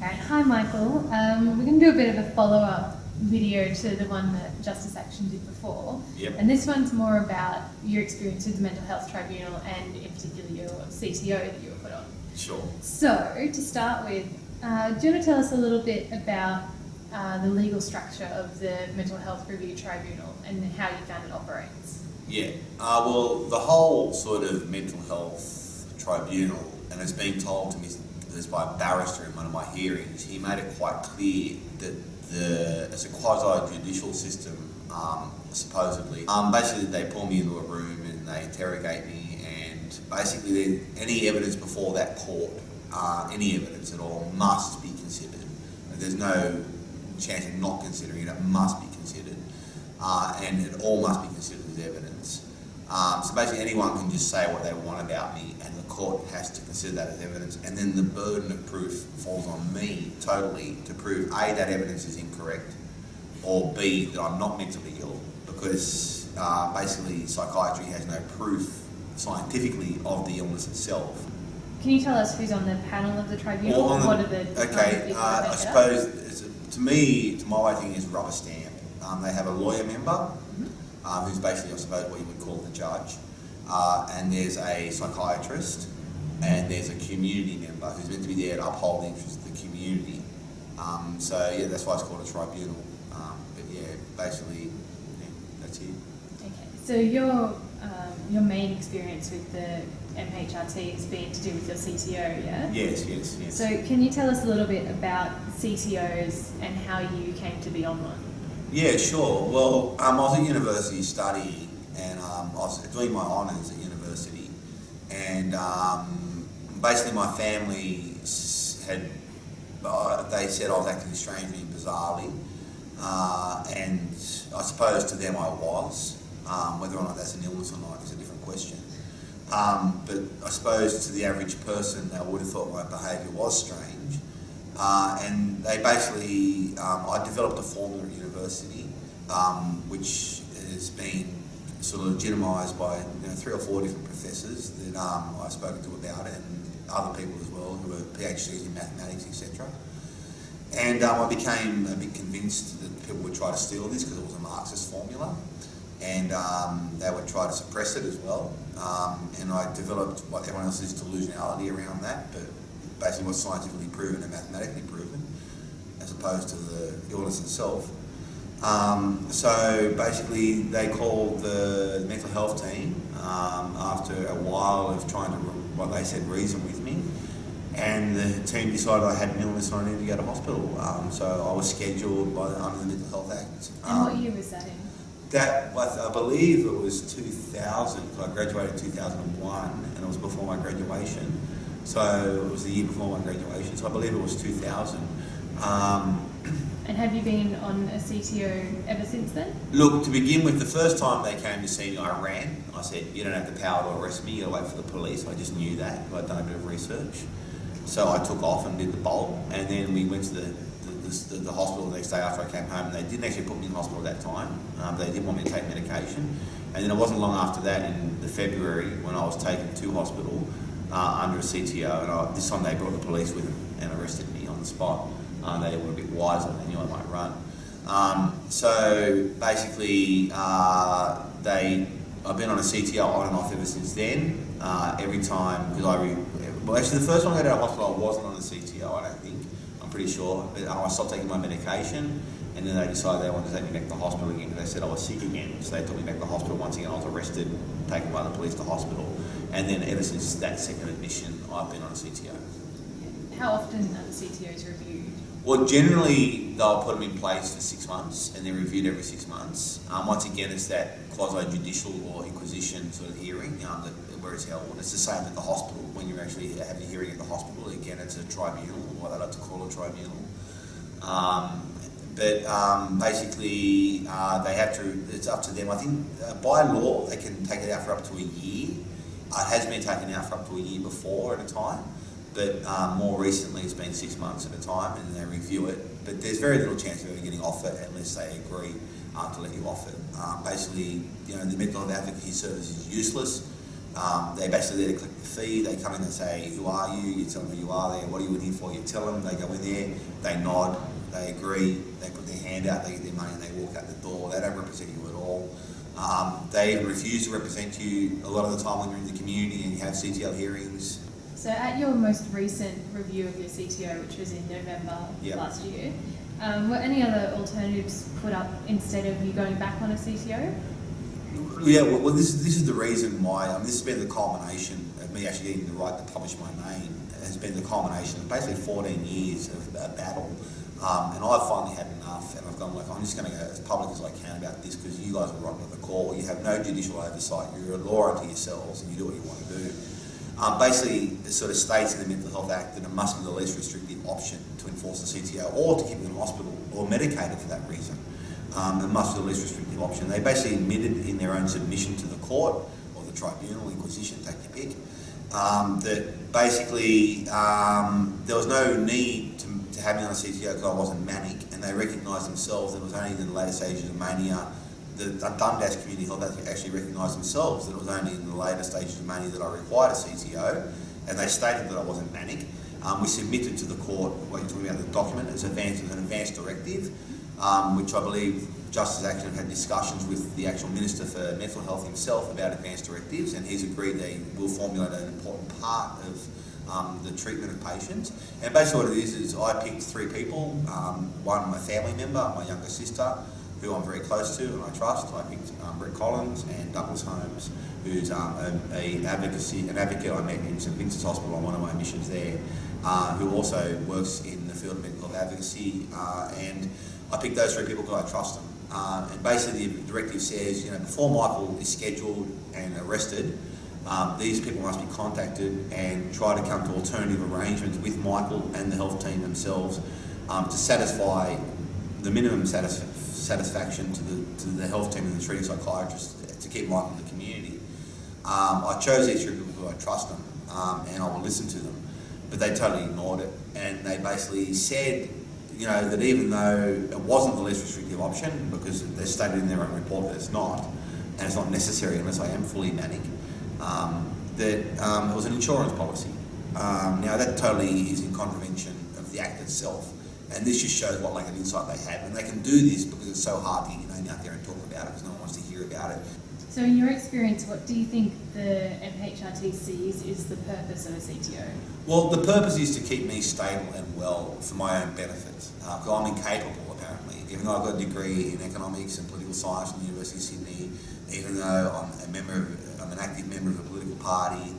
Alright, hi Michael. We're going to do a bit of a follow-up video to the one that Justice Action did before. Yep. And this one's more about your experience with the Mental Health Tribunal and in particular your CTO that you were put on. Sure. So, to start with, do you want to tell us a little bit about the legal structure of the Mental Health Review Tribunal and how you found it operates? Yeah. Well, the whole sort of mental health tribunal, and it's been told to me this by a barrister in one of my hearings, he made it quite clear that it's a quasi-judicial system, supposedly. Basically, they pull me into a room and they interrogate me, and basically any evidence before that court, any evidence at all, must be considered. There's no chance of not considering it. It must be considered, and it all must be considered as evidence. So basically anyone can just say what they want about me, and the court has to consider that as evidence, and then the burden of proof falls on me totally to prove A, that evidence is incorrect, or B, that I'm not mentally ill, because basically psychiatry has no proof scientifically of the illness itself. Can you tell us who's on the panel of the tribunal? Well, What are the okay, I suppose, to me, to my way of thinking, is rubber stamp. They have a lawyer member, who's basically, I suppose, what you would call the judge, and there's a psychiatrist, and there's a community member who's meant to be there to uphold the interests of the community. So yeah, that's why it's called a tribunal. But yeah, basically, yeah, that's it. Okay, so your main experience with the MHRT has been to do with your CTO, yeah? Yes. So can you tell us a little bit about CTOs and how you came to be on one? Yeah, sure. Well, I was at university studying, and I was doing my honours at university, and basically my family had, they said I was acting strangely and bizarrely, and I suppose to them I was. Whether or not that's an illness or not is a different question. But I suppose to the average person, they would have thought my behaviour was strange. And they basically, I developed a formula at university, which has been sort of legitimised by 3 or 4 different professors that I've spoken to about it, and other people as well who are PhDs in mathematics, etc. And I became a bit convinced that people would try to steal this because it was a Marxist formula, and they would try to suppress it as well. And I developed what everyone else is delusionality around that, but basically what's scientifically proven and mathematically proven, as opposed to the illness itself. So basically they called the mental health team after a while of trying to, what they said, reason with me, and the team decided I had an illness and I needed to go to hospital. So I was scheduled under the Mental Health Act. And what year was that in? That, I believe it was 2000, because I graduated in 2001, and it was before my graduation. So it was the year before my graduation, so I believe it was 2000. And have you been on a CTO ever since then? Look, to begin with, the first time they came to see me, I ran. I said, you don't have the power to arrest me, you gotta wait for the police. I just knew that, I'd done a bit of research. So I took off and did the bolt, and then we went to the hospital the next day after I came home, and they didn't actually put me in hospital at that time. They didn't want me to take medication. And then it wasn't long after that, in the February, when I was taken to hospital under a CTO, and this time they brought the police with them and arrested me on the spot. They were a bit wiser, they knew I might run. So basically, I've been on a CTO on and off ever since then. Every time, because well, actually the first time I got out of hospital, I wasn't on a CTO, I don't think. I'm pretty sure. But I stopped taking my medication, and then they decided they wanted to take me back to the hospital again because they said I was sick again. So they took me back to the hospital once again. I was arrested, taken by the police to hospital. And then ever since that second admission, I've been on a CTO. How often are the CTOs reviewed? Well, generally they'll put them in place for 6 months, and they're reviewed every 6 months. Once again, it's that quasi-judicial or inquisition sort of hearing where it's held. It's the same at the hospital. When you actually have your hearing at the hospital, again, it's a tribunal, or what they like to call a tribunal. But basically, they have to. It's up to them. I think by law they can take it out for up to a year. It has been taken out for up to a year before at a time. But more recently it's been 6 months at a time, and they review it. But there's very little chance of ever getting off it unless they agree to let you off it. Basically, the mental health advocacy service is useless. They basically there to collect the fee. They come in and say, who are you? You tell them who you are there. What are you in here for? You tell them. They go in there. They nod. They agree. They put their hand out. They get their money and they walk out the door. They don't represent you at all. They even refuse to represent you a lot of the time when you're in the community and you have CTO hearings. So at your most recent review of your CTO, which was in November last year, were any other alternatives put up instead of you going back on a CTO? Yeah, well this is the reason why. This has been the culmination of me actually getting the right to publish my name. It has been the culmination of basically 14 years of battle. And I've finally had enough, and I've gone like, I'm just going to go as public as I can about this because you guys are rotten at the core. You have no judicial oversight. You're a law unto yourselves, and you do what you want to do. Basically, it sort of states in the Mental Health Act that it must be the least restrictive option to enforce the CTO or to keep them in hospital or medicated for that reason. It must be the least restrictive option. They basically admitted in their own submission to the court or the tribunal, Inquisition, take your pick, that basically there was no need to have me on a CTO because I wasn't manic, and they recognised themselves that it was only in the later stages of mania. The Dundas Community Health actually recognised themselves that it was only in the later stages of mania that I required a CTO, and they stated that I wasn't manic. We submitted to the court, what you're talking about, the document, as an advanced directive, which I believe Justice Action had discussions with the actual Minister for Mental Health himself about advanced directives, and he's agreed they will formulate an important part of the treatment of patients. And basically what it is I picked 3 people, one my family member, my younger sister, who I'm very close to and I trust. I picked Brett Collins and Douglas Holmes, who's an advocate I met in St Vincent's Hospital on one of my missions there, who also works in the field of mental health advocacy, and I picked those 3 people because I trust them. And basically the directive says, before Michael is scheduled and arrested, these people must be contacted and try to come to alternative arrangements with Michael and the health team themselves to satisfy the minimum satisfaction to the health team and the treating psychiatrist to keep Michael in the community. I chose these 3 people because I trust them and I will listen to them, but they totally ignored it, and they basically said that even though it wasn't the least restrictive option, because they stated in their own report that it's not, and it's not necessary unless I am fully manic, that it was an insurance policy. Now that totally is in contravention of the Act itself, and this just shows what lack of insight they have, and they can do this because it's so hard to get your name out there and talk about it because no one wants to hear about it. So in your experience, what do you think the MHRT sees is the purpose of a CTO? Well, the purpose is to keep me stable and well for my own benefit, because I'm incapable apparently. Even though I've got a degree in economics and political science from the University of Sydney, even though I'm an active member of a political party,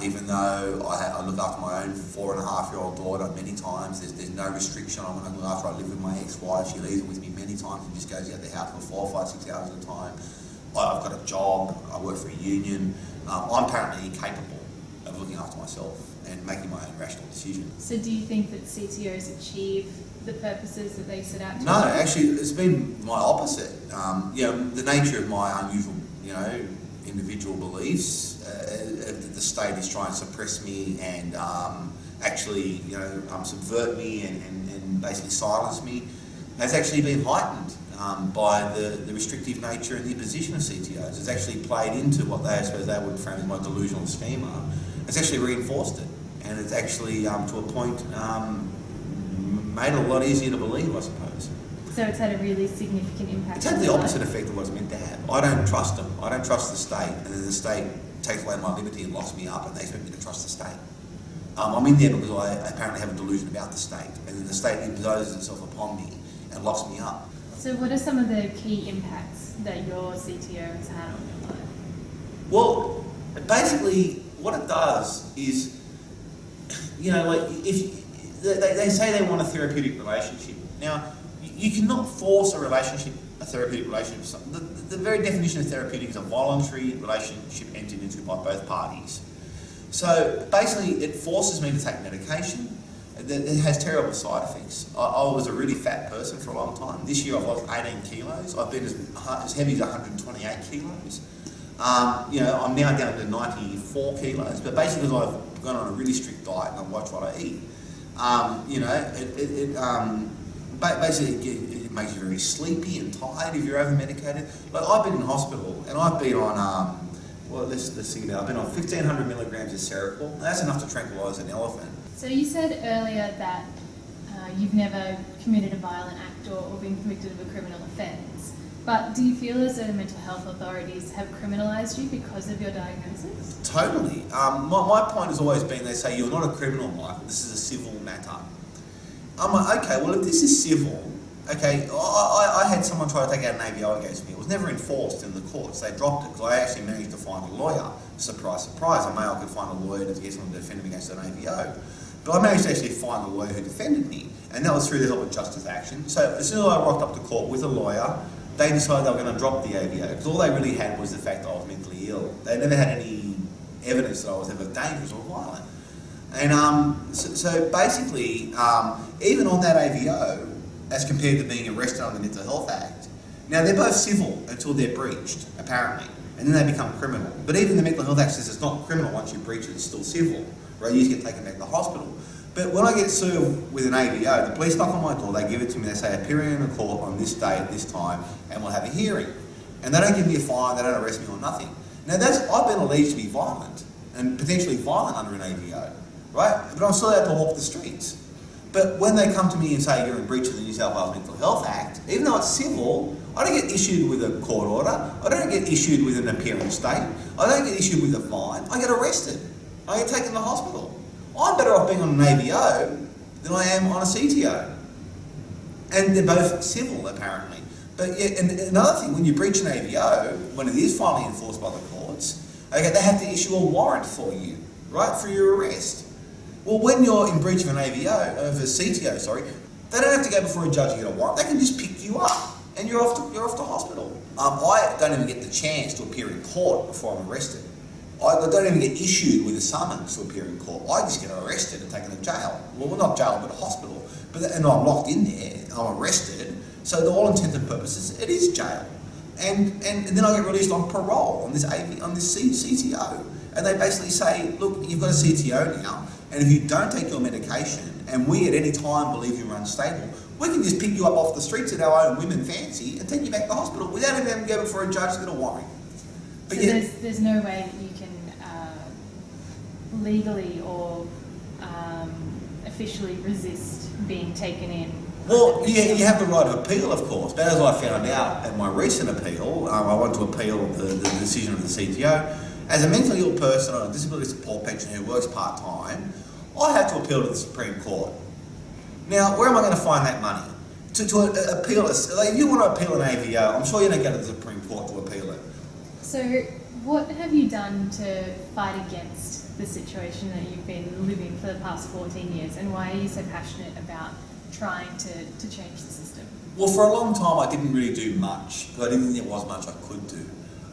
even though I look after my own 4.5-year-old daughter many times, there's no restriction on when I look after. I live with my ex-wife, she leaves with me many times and just goes out the house for 4, 5, 6 hours at a time. I've got a job, I work for a union. I'm apparently incapable of looking after myself and making my own rational decisions. So do you think that CTOs achieve the purposes that they set out to? No, actually, it's been my opposite. The nature of my unusual, individual beliefs, the state is trying to suppress me and subvert me and basically silence me, has actually been heightened by the restrictive nature and the imposition of CTOs. It's actually played into what I suppose they would frame as my delusional schema. It's actually reinforced it, and it's actually to a point made it a lot easier to believe, I suppose. So it's had a really significant impact. It's had the opposite effect of what it's meant to have. I don't trust them. I don't trust the state, and then the state takes away my liberty and locks me up, and they expect me to trust the state. I'm in there because I apparently have a delusion about the state, and then the state imposes itself upon me and locks me up. So what are some of the key impacts that your CTO has had on your life? Well, basically, what it does is, if they say they want a therapeutic relationship. Now, you cannot force a therapeutic relationship. The very definition of therapeutic is a voluntary relationship entered into by both parties. So basically, it forces me to take medication. It has terrible side effects. I was a really fat person for a long time. This year I've lost 18 kilos. I've been as heavy as 128 kilos. I'm now down to 94 kilos, but basically because I've gone on a really strict diet and I've watched what I eat. Basically it makes you very sleepy and tired if you're over medicated. Like I've been in hospital and I've been on Well, let's think about it. I've been on 1,500 milligrams of Seroquel. That's enough to tranquilise an elephant. So you said earlier that you've never committed a violent act or been convicted of a criminal offence. But do you feel as though the mental health authorities have criminalised you because of your diagnosis? Totally. My point has always been, they say, you're not a criminal, Michael, this is a civil matter. I'm like, okay, well, if this is civil, okay, I had someone try to take out an AVO against me. It was never enforced in the courts. They dropped it because I actually managed to find a lawyer. Surprise, surprise, a male could find a lawyer to get someone to defend him against an AVO. But I managed to actually find a lawyer who defended me, and that was through the Help with Justice Action. So as soon as I rocked up to court with a lawyer, they decided they were going to drop the AVO, because all they really had was the fact that I was mentally ill. They never had any evidence that I was ever dangerous or violent. And so basically, even on that AVO, as compared to being arrested under the Mental Health Act, now they're both civil until they're breached, apparently, and then they become criminal. But even the Mental Health Act says it's not criminal once you breach it, it's still civil, right? You just get taken back to the hospital. But when I get sued with an AVO, the police knock on my door, they give it to me, they say, appearing in a court on this day at this time, and we'll have a hearing. And they don't give me a fine, they don't arrest me or nothing. Now I've been alleged to be violent, and potentially violent under an AVO, right? But I'm still allowed to walk the streets. But when they come to me and say you're in breach of the New South Wales Mental Health Act, even though it's civil, I don't get issued with a court order, I don't get issued with an appearance date, I don't get issued with a fine, I get arrested, I get taken to the hospital. I'm better off being on an AVO than I am on a CTO. And they're both civil, apparently. But yeah, and another thing, when you breach an AVO, when it is finally enforced by the courts, okay, they have to issue a warrant for you, right, for your arrest. Well, when you're in breach of an AVO, of a CTO, sorry, they don't have to go before a judge and get a warrant. They can just pick you up, and you're off to hospital. I don't even get the chance to appear in court before I'm arrested. I don't even get issued with a summons to appear in court. I just get arrested and taken to jail. Well, not jail, but a hospital. And I'm locked in there. I'm arrested. So to all intents and purposes, it is jail. And then I get released on parole on this CTO. And they basically say, look, you've got a CTO now, and if you don't take your medication, and we at any time believe you're unstable, we can just pick you up off the streets at our own women fancy and take you back to hospital without even having to go before a judge to get a warrant. But so there's no way that you can legally or officially resist being taken in? Well, yeah, you have the right of appeal, of course, but as I found out at my recent appeal, I want to appeal the decision of the CTO. As a mentally ill person on a disability support pension who works part-time, I have to appeal to the Supreme Court. Now, where am I going to find that money? To appeal, if you want to appeal an AVO, I'm sure you don't go to the Supreme Court to appeal it. So what have you done to fight against the situation that you've been living for the past 14 years, and why are you so passionate about trying to change the system? Well, for a long time I didn't really do much, because I didn't think there was much I could do.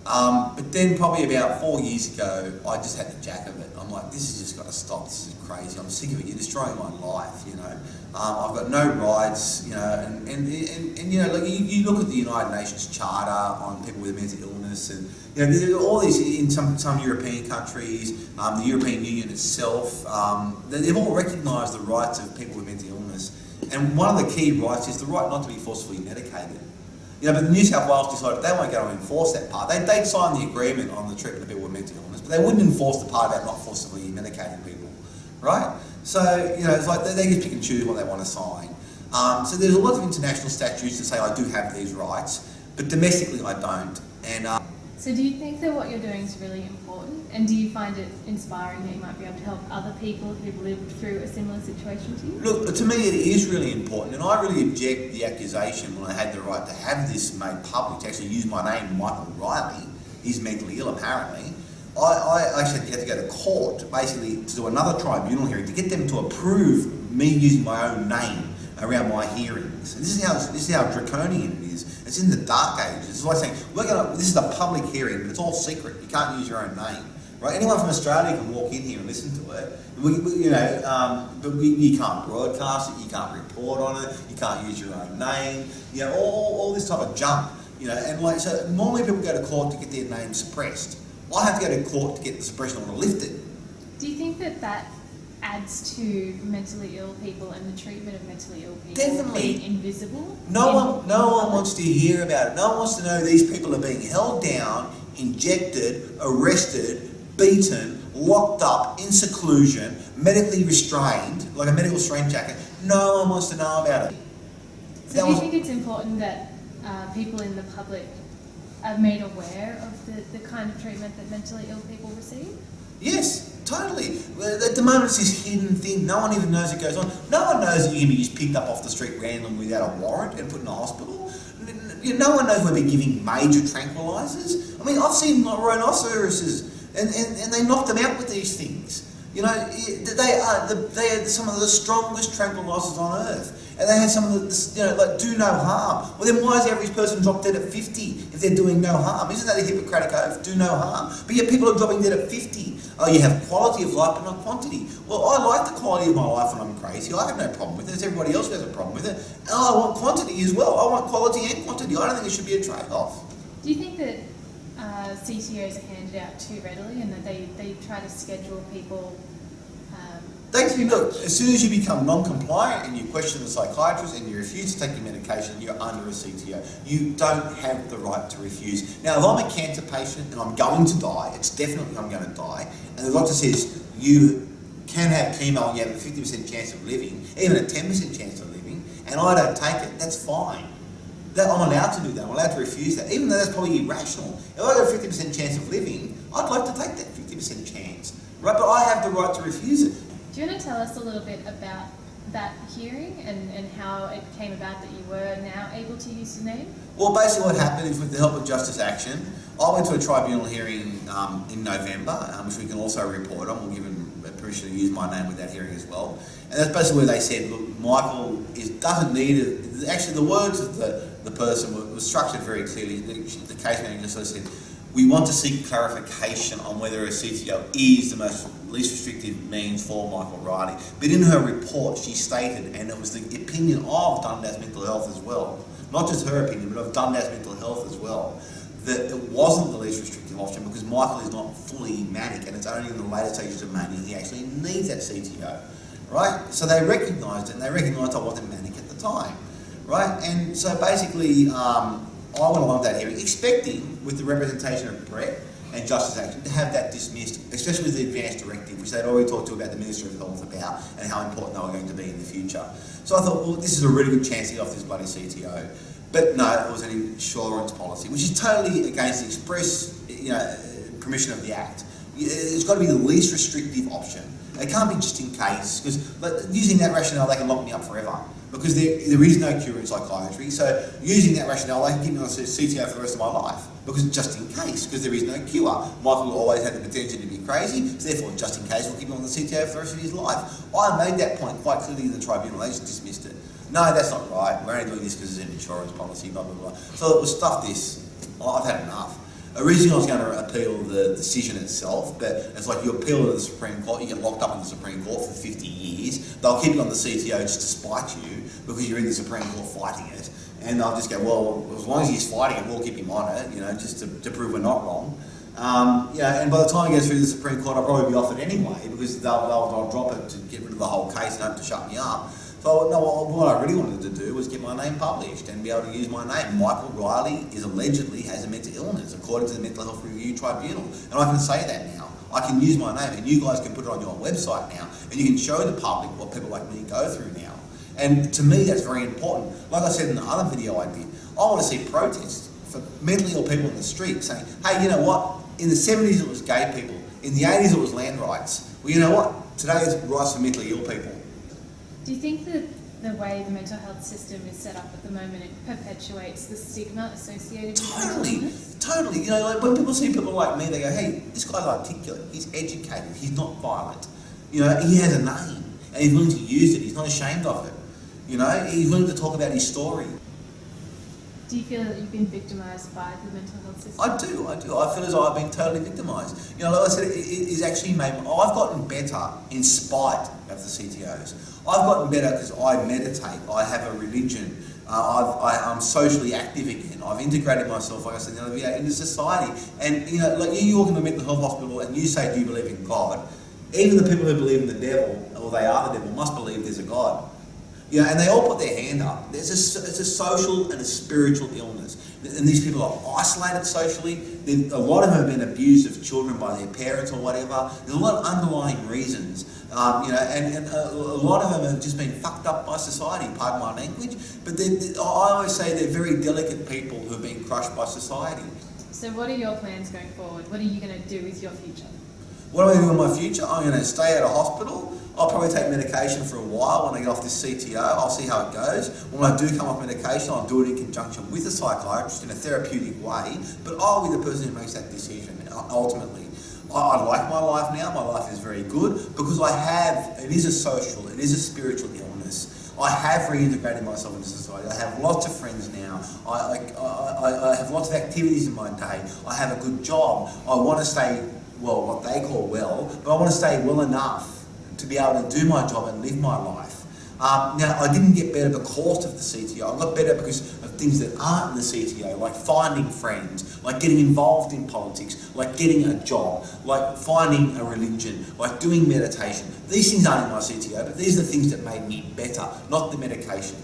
But then probably about 4 years ago, I just had the jack of it. I'm like, this has just got to stop, this is crazy, I'm sick of it, you're destroying my life, you know. I've got no rights, you know, and you know, like you look at the United Nations Charter on people with mental illness, and you know, there's all these in some European countries, the European Union itself, they've all recognised the rights of people with mental illness, and one of the key rights is the right not to be forcibly medicated. You know, but New South Wales decided they weren't going to enforce that part. They'd signed the agreement on the treatment of people with mental illness, but they wouldn't enforce the part about not forcibly medicating people, right? So, you know, it's like they just pick and choose what they want to sign. So there's a lot of international statutes that say I do have these rights, but domestically I don't. And so do you think that what you're doing is really important? And do you find it inspiring that you might be able to help other people who've lived through a similar situation to you? Look, to me it is really important, and I really object the accusation when I had the right to have this made public, to actually use my name, Michael Riley. He's mentally ill, apparently. I actually had to go to court, basically, to do another tribunal hearing, to get them to approve me using my own name around my hearings. And this is how draconian it is. It's in the dark ages. It's like saying, this is a public hearing, but it's all secret. You can't use your own name. Right? Anyone from Australia can walk in here and listen to it. But you can't broadcast it, you can't report on it, you can't use your own name, you know, all this type of junk. You know, and like, so normally people go to court to get their name suppressed. I have to go to court to get the suppression order lifted. Do you think that adds to mentally ill people and the treatment of mentally ill people Definitely. being invisible? No one wants to hear about it. No one wants to know these people are being held down, injected, arrested, beaten, locked up, in seclusion, medically restrained, like a medical straitjacket. No one wants to know about it. So do you think it's important that people in the public are made aware of the kind of treatment that mentally ill people receive? Yes, totally. At the moment, it's this hidden thing. No one even knows it goes on. No one knows that you can be just picked up off the street randomly without a warrant and put in a hospital. No one knows we've been giving major tranquilizers. I mean, I've seen rhinoceroses and they knocked them out with these things. You know, they are some of the strongest tranquilizers on earth. And they had some of the, like do no harm. Well, then why is the average person drop dead at 50 if they're doing no harm? Isn't that a Hippocratic oath? Do no harm. But yet people are dropping dead at 50. Oh, you have quality of life but not quantity. Well, I like the quality of my life when I'm crazy. I have no problem with it. There's everybody else who has a problem with it. And I want quantity as well. I want quality and quantity. I don't think it should be a trade-off. Do you think that CTOs are handed out too readily and that they try to schedule people Look, as soon as you become non-compliant and you question the psychiatrist and you refuse to take your medication, you're under a CTO. You don't have the right to refuse. Now, if I'm a cancer patient and I'm going to die, it's definitely I'm going to die, and the doctor says you can have chemo and you have a 50% chance of living, even a 10% chance of living, and I don't take it, that's fine. I'm allowed to do that. I'm allowed to refuse that, even though that's probably irrational. If I got a 50% chance of living, I'd like to take that 50% chance, right? But I have the right to refuse it. Do you want to tell us a little bit about that hearing and how it came about that you were now able to use your name? Well, basically what happened is with the help of Justice Action, I went to a tribunal hearing in November, which we can also report on. We'll give him permission to use my name with that hearing as well. And that's basically where they said, look, Michael doesn't need it. Actually, the words of the person were structured very clearly. The case manager sort of said, we want to seek clarification on whether a CTO is the least restrictive means for Michael Riley. But in her report, she stated, and it was the opinion of Dundas Mental Health as well, not just her opinion, but of Dundas Mental Health as well, that it wasn't the least restrictive option because Michael is not fully manic, and it's only in the later stages of mania he actually needs that CTO, right? So they recognised it, and they recognised I wasn't manic at the time, right? And so basically, I went along that hearing, expecting, with the representation of Brett and Justice Action, to have that dismissed, especially with the advanced directive, which they'd already talked to about the Ministry of Health about and how important they were going to be in the future. So I thought, well, this is a really good chance to get off this bloody CTO. But no, it was an insurance policy, which is totally against the express permission of the Act. It's got to be the least restrictive option. It can't be just in case, because using that rationale, they can lock me up forever. Because there is no cure in psychiatry, so using that rationale, they can keep me on CTO for the rest of my life. Because just in case, because there is no cure. Michael always had the potential to be crazy, so therefore, just in case, we'll keep him on the CTO for the rest of his life. I made that point quite clearly in the tribunal, they just dismissed it. No, that's not right, we're only doing this because it's an insurance policy, blah, blah, blah. So it was stuff this. I've had enough. Originally I was going to appeal the decision itself, but it's like you appeal to the Supreme Court, you get locked up in the Supreme Court for 50 years, they'll keep you on the CTO just to spite you because you're in the Supreme Court fighting it, and they'll just go, well, as long as he's fighting it, we'll keep him on it, just to prove we're not wrong. And by the time it goes through the Supreme Court, I'll probably be off it anyway because they'll drop it to get rid of the whole case and hope to shut me up. So no, what I really wanted to do was get my name published and be able to use my name. Michael Riley allegedly has a mental illness, according to the Mental Health Review Tribunal. And I can say that now. I can use my name, and you guys can put it on your website now, and you can show the public what people like me go through now. And to me, that's very important. Like I said in the other video I did, I want to see protests for mentally ill people in the street saying, hey, you know what? In the 70s it was gay people. In the 80s it was land rights. Well, you know what? Today it's rights for mentally ill people. Do you think that the way the mental health system is set up at the moment, it perpetuates the stigma associated with mental illness? Totally. Like when people see people like me, they go, hey, this guy's articulate, he's educated, he's not violent. He has a name, and he's willing to use it, he's not ashamed of it. He's willing to talk about his story. Do you feel that you've been victimised by the mental health system? I do. I feel as though I've been totally victimised. Like I said, it's actually made. I've gotten better in spite of the CTOs. I've gotten better because I meditate. I have a religion. I'm socially active again. I've integrated myself, like I said the other video, into society. And like you walk into a mental health hospital and you say, "Do you believe in God?" Even the people who believe in the devil, or they are the devil, must believe there's a God. You know, and they all put their hand up. It's a social and a spiritual illness. And these people are isolated socially. A lot of them have been abused as children by their parents or whatever. There's a lot of underlying reasons. You know, and a lot of them have just been fucked up by society, pardon my language. But I always say they're very delicate people who have been crushed by society. So what are your plans going forward? What are you going to do with your future? What am I going to do in my future? I'm going to stay at a hospital. I'll probably take medication for a while when I get off this CTO. I'll see how it goes. When I do come off medication, I'll do it in conjunction with a psychiatrist in a therapeutic way. But I'll be the person who makes that decision ultimately. I like my life now. My life is very good because it is a social, it is a spiritual illness. I have reintegrated myself into society. I have lots of friends now. I have lots of activities in my day. I have a good job. I want to stay, well, what they call well, but I want to stay well enough to be able to do my job and live my life. Now, I didn't get better because of the CTO. I got better because of things that aren't in the CTO, like finding friends, like getting involved in politics, like getting a job, like finding a religion, like doing meditation. These things aren't in my CTO, but these are the things that made me better, not the medication.